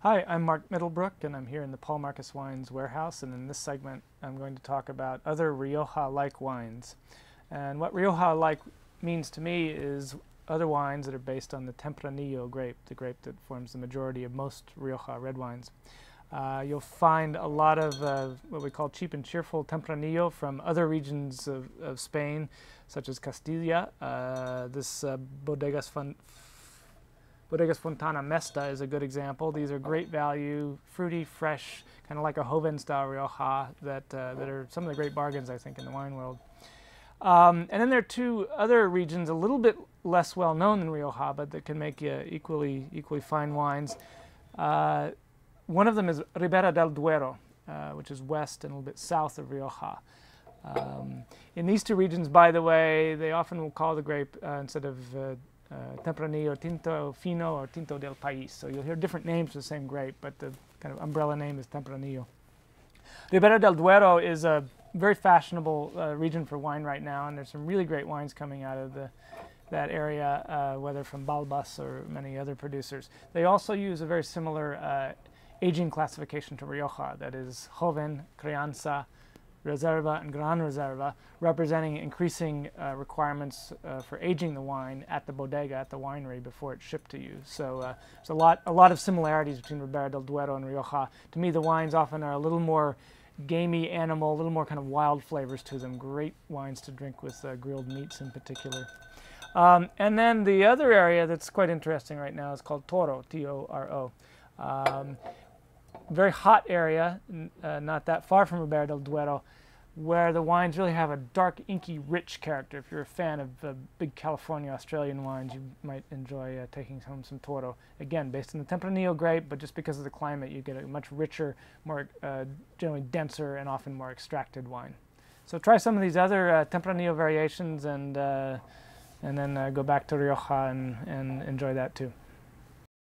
Hi, I'm Mark Middlebrook, and I'm here in the Paul Marcus Wines warehouse, and in this segment I'm going to talk about other Rioja-like wines. And what Rioja-like means to me is other wines that are based on the Tempranillo grape, the grape that forms the majority of most Rioja red wines. You'll find a lot of what we call cheap and cheerful Tempranillo from other regions of Spain, such as Castilla. This Bodegas Fontana Mesta is a good example. These are great value, fruity, fresh, kind of like a Joven-style Rioja that are some of the great bargains, I think, in the wine world. And then there are two other regions a little bit less well known than Rioja, but that can make equally fine wines. One of them is Ribera del Duero, which is west and a little bit south of Rioja. In these two regions, by the way, they often will call the grape, instead of Tempranillo, Tinto Fino or Tinto del País. So you'll hear different names for the same grape, but the kind of umbrella name is Tempranillo. Ribera del Duero is a very fashionable region for wine right now, and there's some really great wines coming out of that area, whether from Balbas or many other producers. They also use a very similar aging classification to Rioja, that is Joven, Crianza, Reserva, and Gran Reserva, representing increasing requirements for aging the wine at the bodega, at the winery, before it's shipped to you. So there's a lot of similarities between Ribera del Duero and Rioja. To me, the wines often are a little more gamey animal, a little more kind of wild flavors to them. Great wines to drink with grilled meats in particular. And then the other area that's quite interesting right now is called Toro, T-O-R-O. Very hot area, not that far from Ribera del Duero, where the wines really have a dark, inky, rich character. If you're a fan of big California, Australian wines, you might enjoy taking home some Toro. Again, based on the Tempranillo grape, but just because of the climate, you get a much richer, more generally denser, and often more extracted wine. So try some of these other Tempranillo variations, and then go back to Rioja and enjoy that too.